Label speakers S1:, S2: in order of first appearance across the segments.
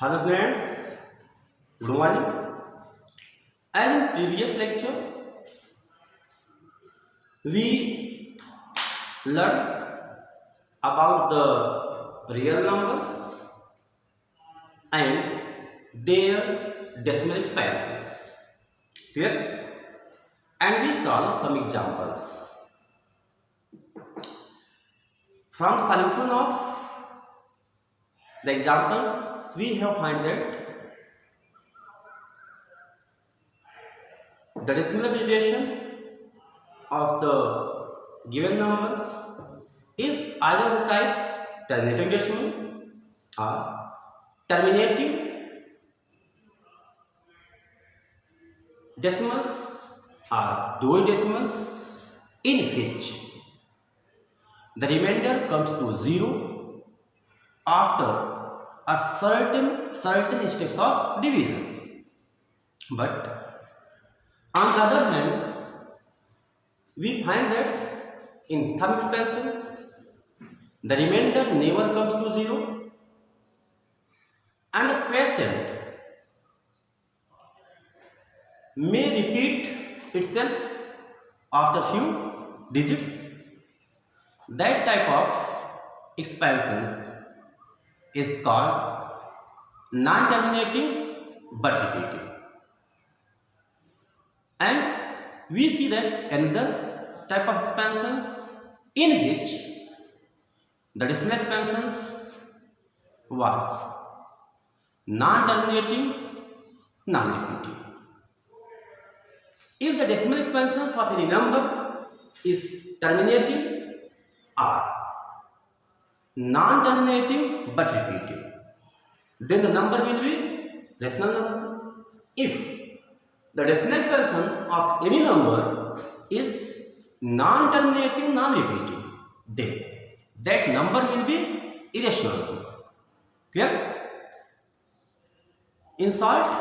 S1: Hello friends, good morning. And in previous lecture, we learned about the real numbers and their decimal expansions. Clear? And we solved some examples. From solution of the examples, we have found that the decimal representation of the given numbers is either of type terminating decimal or terminating decimals are those decimals in which the remainder comes to 0 after a certain steps of division. But on the other hand, we find that in some expansions the remainder never comes to 0 and the quotient may repeat itself after few digits. That type of expansions is called non-terminating but repeating. And we see that another type of expansions in which the decimal expansions was non-terminating, non-repeating. If the decimal expansions of any number is terminating or non-terminating but repeating, then the number will be rational number. If the decimal expansion of any number is non-terminating, non-repeating, then that number will be irrational number. Clear? In short,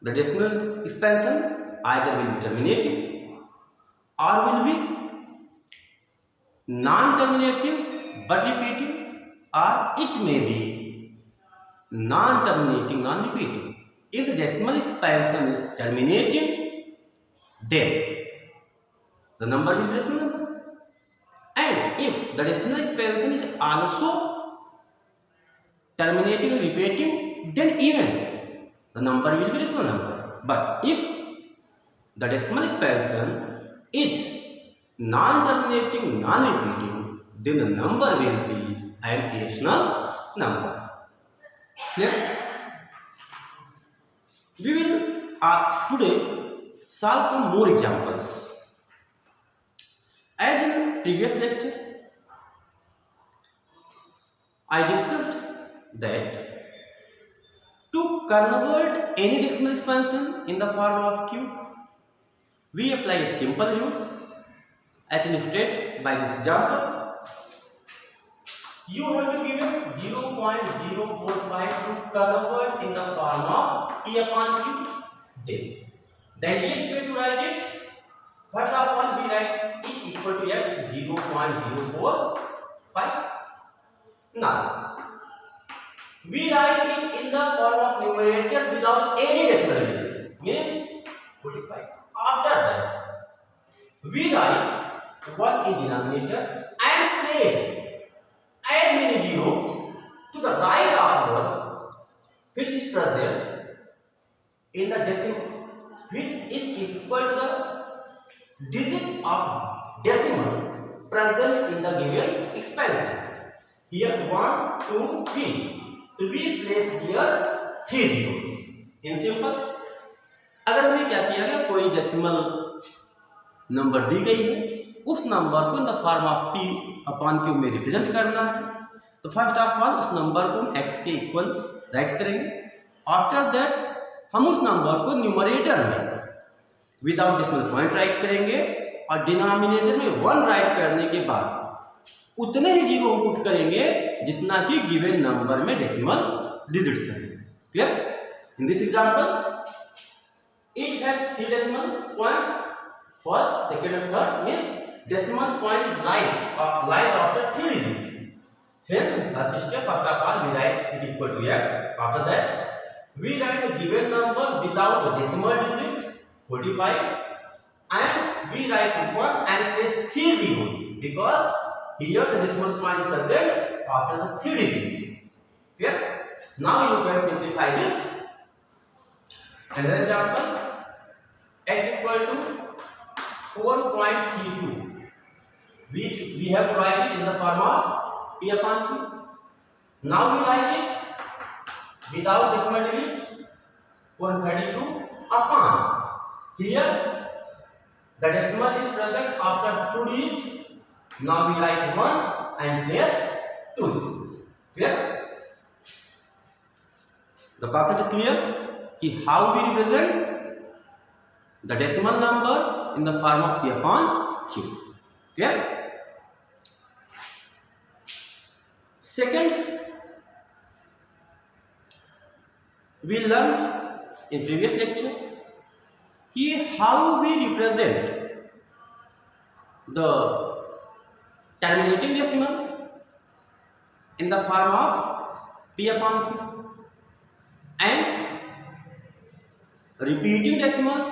S1: the decimal expansion either will be terminating or will be non-terminating but repeating, or it may be non-terminating, non-repeating. If the decimal expansion is terminating, then the number will be rational number. And if the decimal expansion is also terminating and repeating, then even the number will be rational number. But if the decimal expansion is non-terminating, non-repeating, then the number will be an irrational number. Clear? We will today solve some more examples. As in previous lecture, I discussed that to convert any decimal expansion in the form of cube, we apply simple rules as illustrated by this example. You have to give it 0.045 to convert in the form of E upon Q. Then the easiest way to write it, first of all we write E equal to X 0.045. Now we write it in the form of numerator without any decimal digit, means 45. After that we write 1 in denominator and add many zeros to the right of 1 which is present in the decimal, which is equal to the digit of decimal present in the given expansion. Here 1, 2, 3. तो we place here 3 zeros. In simple, अगर हमें क्या किया गया, कोई decimal number दी गई है, उस नंबर को in the form of p upon q में रिप्रेजेंट करना है, तो फर्स्ट ऑफ ऑल उस नंबर को हम x के इक्वल राइट करेंगे. आफ्टर दैट हम उस नंबर को न्यूमरेटर में विदाउट डेसिमल पॉइंट राइट करेंगे और डिनोमिनेटर में 1 राइट करने के बाद उतने ही जीरो हम पुट करेंगे जितना कि गिवन नंबर में डेसिमल डिजिट्स हैं. Clear? In this example it has 3 decimal points. First, second and third means decimal point is lies after 3 digits. Hence, first step, first of all, we write it equal to x. After that, we write the given number without a decimal digit, 45, and we write 1 and place 3 zeros because here the decimal point is present after the 3 digit. Clear? Now you can simplify this. Another example, x equal to 4.32. We have to write it in the form of p upon q. Now we write it without decimal digit, 132 upon. Here the decimal is present after 2 digits. Now we write 1 and place 2 zeros. Clear? The concept is clear. कि how we represent the decimal number in the form of p upon q. Clear? Second, we learned in previous lecture कि how we represent the terminating decimal in the form of p upon q and repeating decimals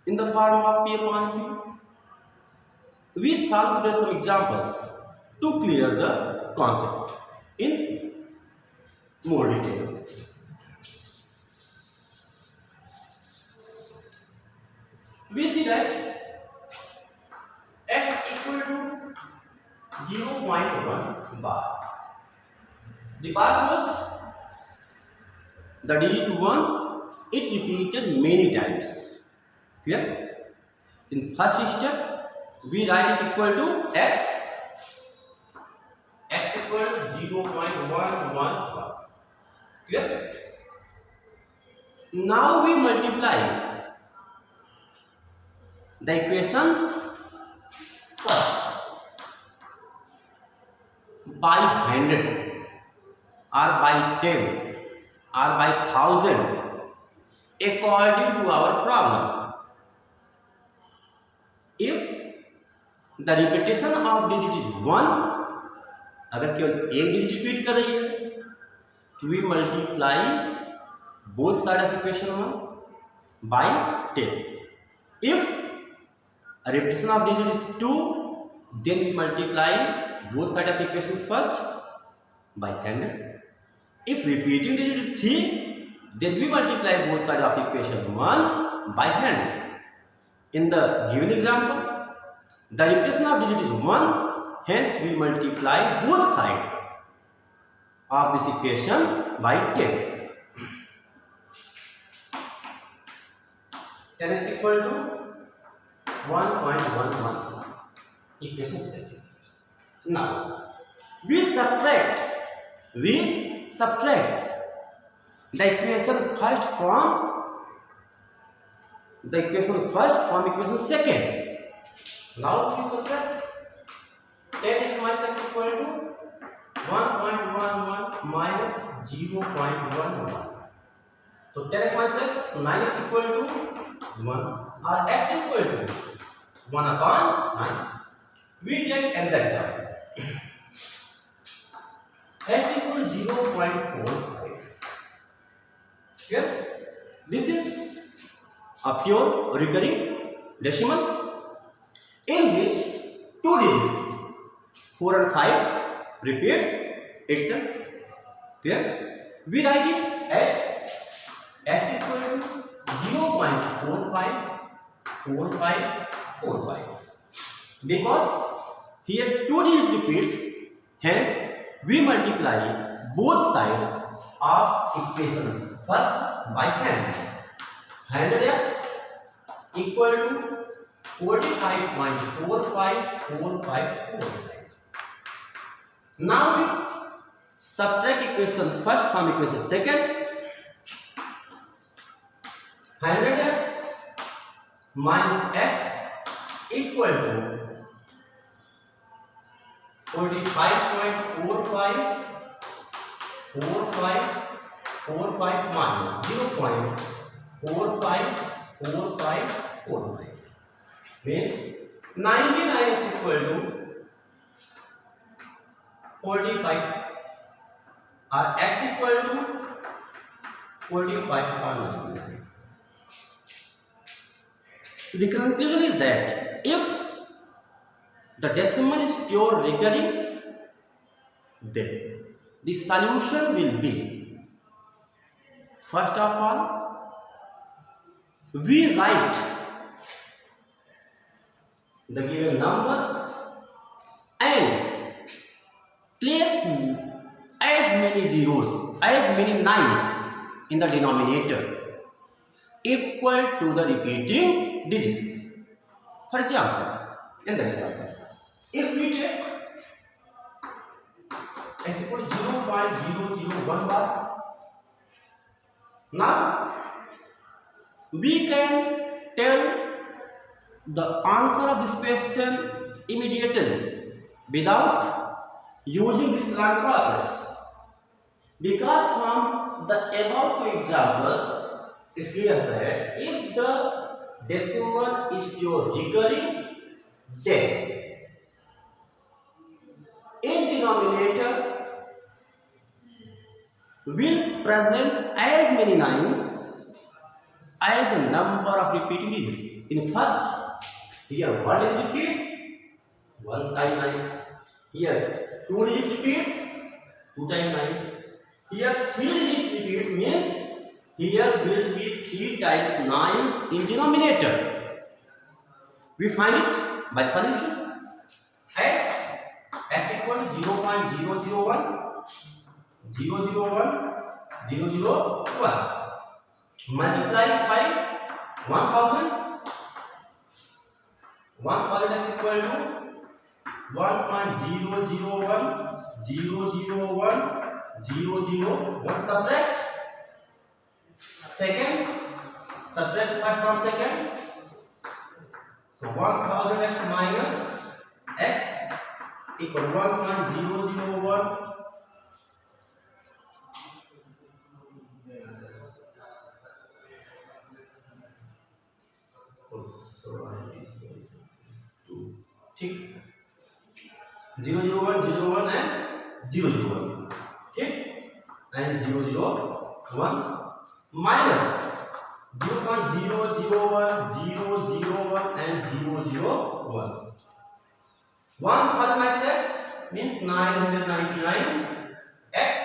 S1: in the form of p upon q. We solve today some examples to clear the concept in more detail. We see that x equal to 0.1 bar. The bar shows the digit 1, it repeated many times. Clear? In first step, we write it equal to x equal to 0.111. Clear? Now we multiply the equation first by 100 or by 10 or by 1000 according to our problem. If the repetition of digit is 1, अगर केवल एक digit repeat कर रही है तो we multiply both side of equation 1 by 10. If a repetition of digit is 2, then we multiply both side of equation first by 100. If repeating digit is 3, then we multiply both sides of equation 1 by 100. In the given example, the repetition of digit is 1, hence we multiply both sides of this equation by 10. 10 is equal to 1.11, equation 2. Now we subtract the equation first from equation 2. Now we subtract 10x minus x equal to 1.11 minus 0.11. So 10x minus x, 9x equal to 1 or x equal to 1 upon 9. We take another example. X equal to 0.45. Here, this is a pure recurring decimals in which two digits 4 and 5 repeats itself. Clear? We write it as x equal to 0.454545 because here two digits repeats, hence we multiply both sides of equation first by 100. 100x equal to 45.454545. Now we subtract equation first from equation second. 100x minus x equal to 45.4545 minus 0.454545 means 99 is equal to 45 or x equal to 45.99. The conclusion is that if the decimal is pure recurring, then the solution will be, first of all, we write the given numbers and place as many zeros, as many nines in the denominator equal to the repeating digits. For example, in the example, if we take x equal to 0.001 bar, now we can tell the answer of this question immediately without using this learning process, because from the above two examples it clears that if the decimal is pure recurring, then in denominator will present as many nines as the number of repeating digits. In first, here 1 digit repeats, 1 times nines. Here 2 digit repeats, 2 times nines. Here 3 digit repeats, means here will be 3 times nines in denominator. We find it by solution. X equal to 0.001 multiplied by 1000. 1000 is equal to 1.001001. Subtract second, subtract first from second. So 1000x minus x equal 1.001. ठीक 001 and 001 ठीक and 001 minus 0.001 001 and 001. 1 means 999 x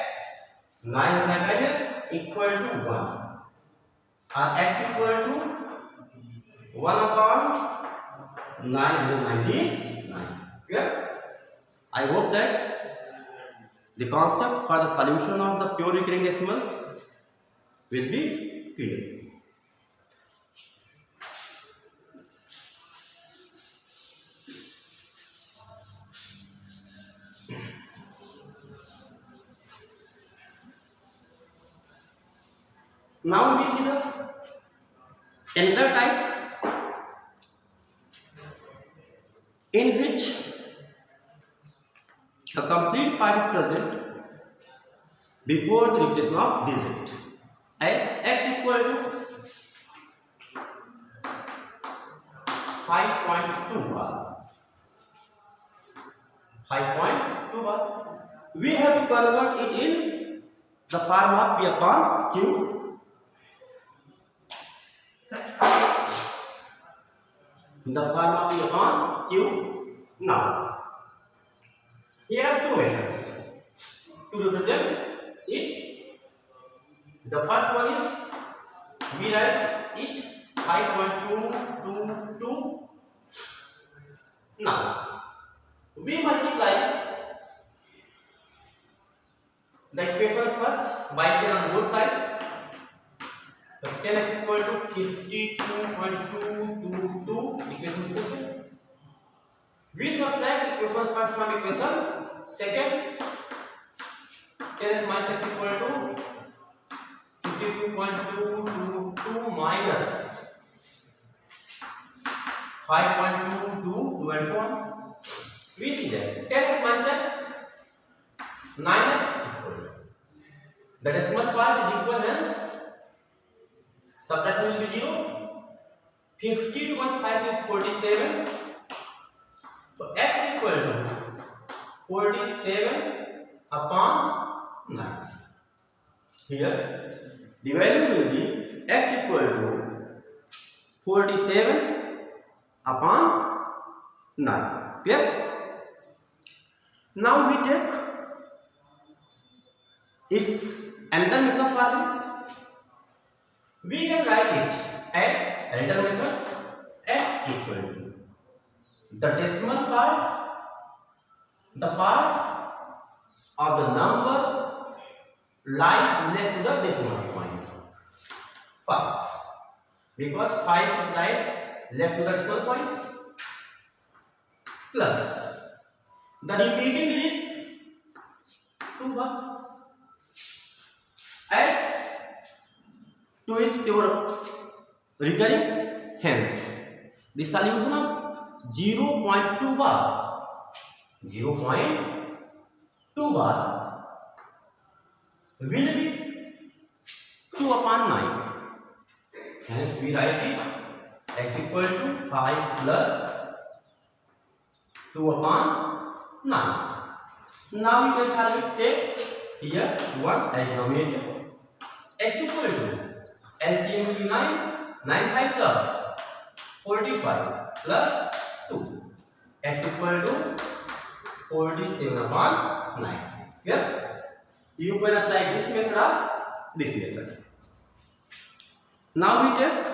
S1: 999 equal to 1 or x equal to 1 upon 999. Clear? I hope that the concept for the solution of the pure recurring decimals will be clear. Now we see the another type in which a complete part is present before the repetition of digit, as x equal to 5.2 bar. 5.2 bar. We have to convert it in the form of P upon Q. The form of P upon Q. Now, here are two methods to represent it. The first one is we write it 5.222. Now, we multiply the equation first by 10 on both sides. So 10 is equal to 52.222, equation second. We subtract equation first from equation second. 10 is minus x equal to 52.222 minus 5.222 and so on. We see that 10 x minus x, 9x. The decimal part is equal, hence subtraction will be 0. 52 minus 5 is 47. So x equal to 47 upon 9. Here the value will be x equal to 47 upon 9. Clear? Now we take its another method of value. We can write it as another method, x equal to the decimal part, the part of the number lies left to the decimal point 5, because 5 is lies left to the decimal point, plus the repeating is 2 bar, as 2 is pure recurring, hence the solution of 0.2 bar will be 2 upon 9. Hence we write it x equal to 5 plus 2 upon 9. Now we can solve it. Take here 1 as denominator. X equal to LCM will be 9. 9 5s are 45 plus 2. X equal to 47 upon 9. Here you can apply this method or this method. Now we take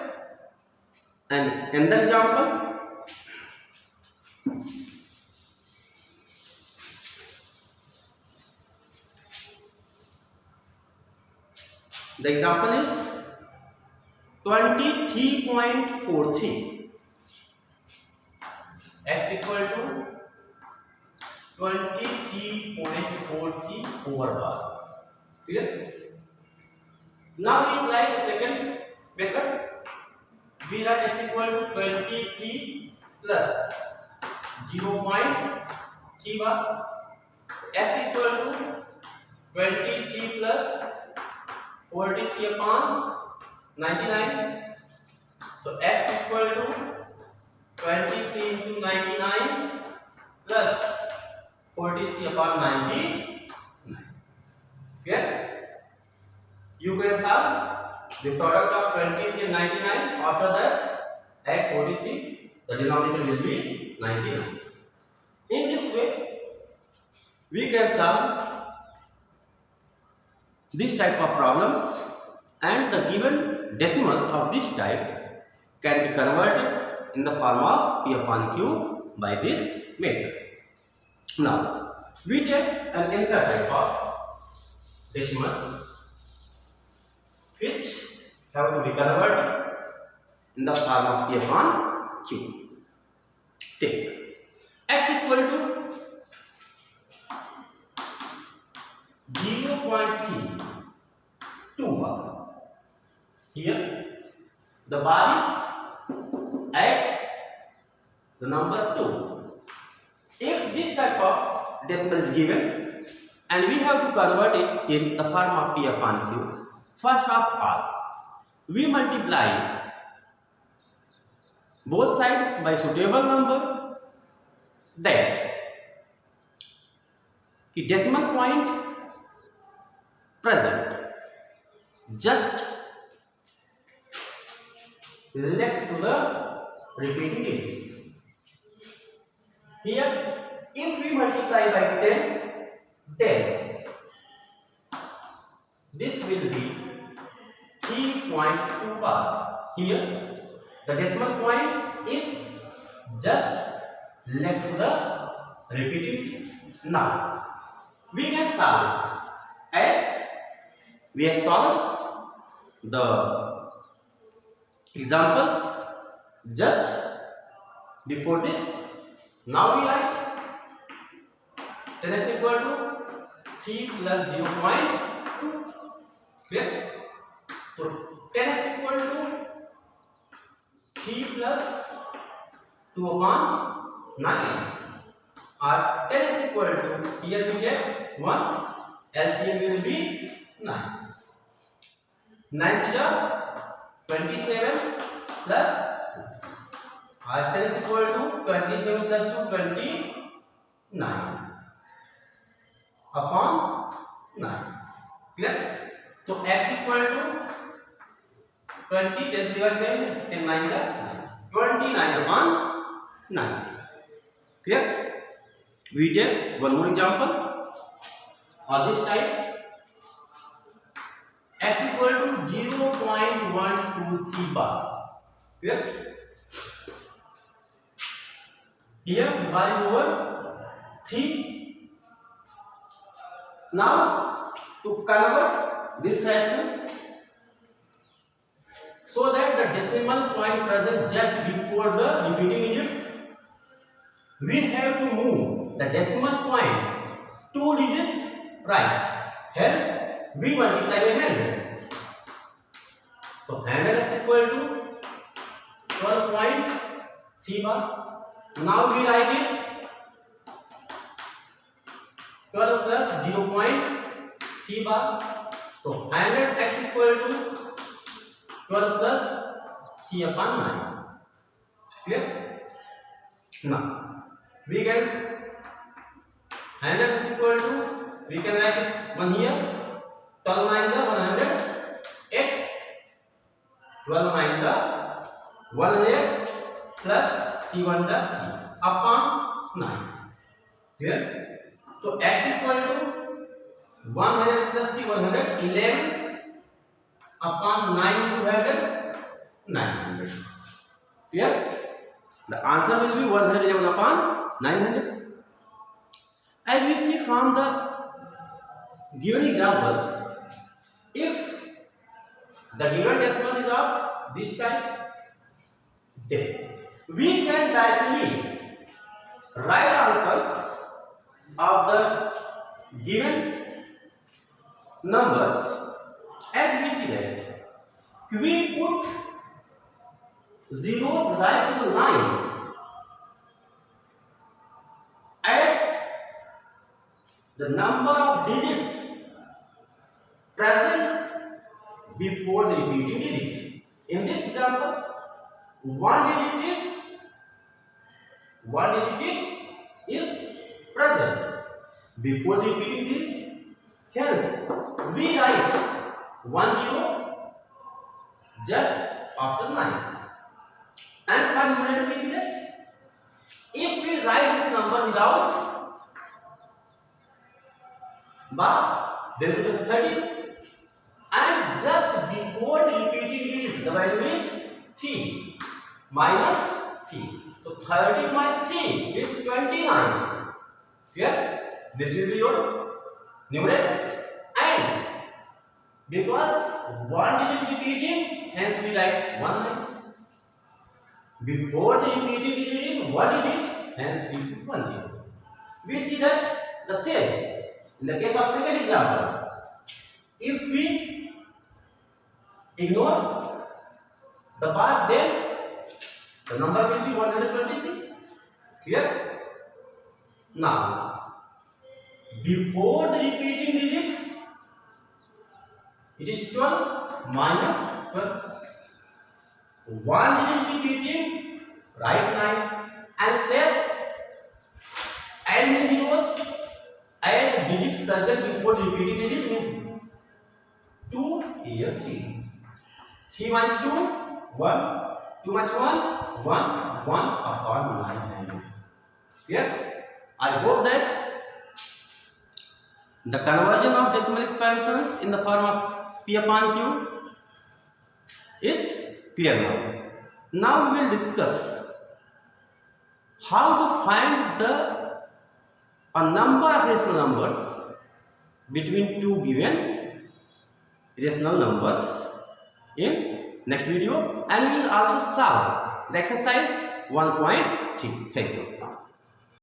S1: another example. The example is 23.43. X equal to 23.43 over bar. Clear? Now we apply the second method. We write x equal to 23 plus 0.3 bar. X equal to 23 plus 43 upon 99. So x equal to 23 into 99 plus 43 upon 99. Okay? You can solve the product of 23 and 99. After that, add 43. The denominator will be 99. In this way, we can solve this type of problems, and the given decimals of this type can be converted in the form of P upon Q by this method. Now we take another type of decimal which have to be converted in the form of P upon Q. Take x equal to 0.32 bar. Here the bar is at the number 2. If this type of decimal is given and we have to convert it in the form of P upon Q, first of all we multiply both sides by suitable number, that the decimal point present just left to the repeating digits. Here if we multiply by 10, then this will be 3.2 bar. Here the decimal point is just left to the repeating digit. Now we can solve it as we have solved the examples just before this. Now we write 10 is equal to 3 plus 0.2. Clear? So 10 is equal to 3 plus 2 upon 9. Or 10 is equal to, here we get 1, LCM will be 9. 9 is 27 plus, or 10 is equal to 27 plus 2, 29. Upon 9। Clear? तो x equal to 20 10 divide करेंगे 10 9 जा 29 upon 9। Clear? We take one more example. Or this type x equal to 0.123 bar. Clear? Here bar is over 3. Now to convert these fractions so that the decimal point present just before the repeating digits, we have to move the decimal point 2 digits right. Hence we multiply by 100. So 100 is equal to 12.3 bar. Now we write it 12 plus 0.3 bar. So 100x equal to 12 plus 3 upon 9. Clear? Now we can 100 is equal to, we can write it 1 here, 12 9 the 108, 12 9 the 108 plus 3 1 the 3 upon 9. Clear? So x equal to 100 plus 3 111 upon 9 into 100 900. Clear? The answer will be 111 upon 900. As we see from the given examples, if the given decimal is of this type, then we can directly write answers of the given numbers as we see that we put zeros right to the line as the number of digits present before the repeating digit. In this example, one digit is present before the repeating digit. Hence, we write 10 just after 9. And for numerator, we see that if we write this number without bar, then it will be 30. And just before the repeating digit, the value is 3 minus 3. So 30 minus 3 is 29. Here, this will be your numerator. And because one digit repeating, hence we write 1. Before the repeating digit, one digit, hence we put 10. We see that the same. In the case of second example, if we ignore the parts, then the number will be 123. Clear? Now, before the repeating digit, it is 12 minus 12. One digit repeating, write 9 and place and zeros and digits present before the repeating digit means 2 here 3. 3 minus 2 1, 2 minus 1 1 upon 900. Clear? I hope that the conversion of decimal expansions in the form of P upon Q is clear now. Now we will discuss how to find a number of rational numbers between two given rational numbers in next video, and we will also solve the exercise 1.3. Thank you.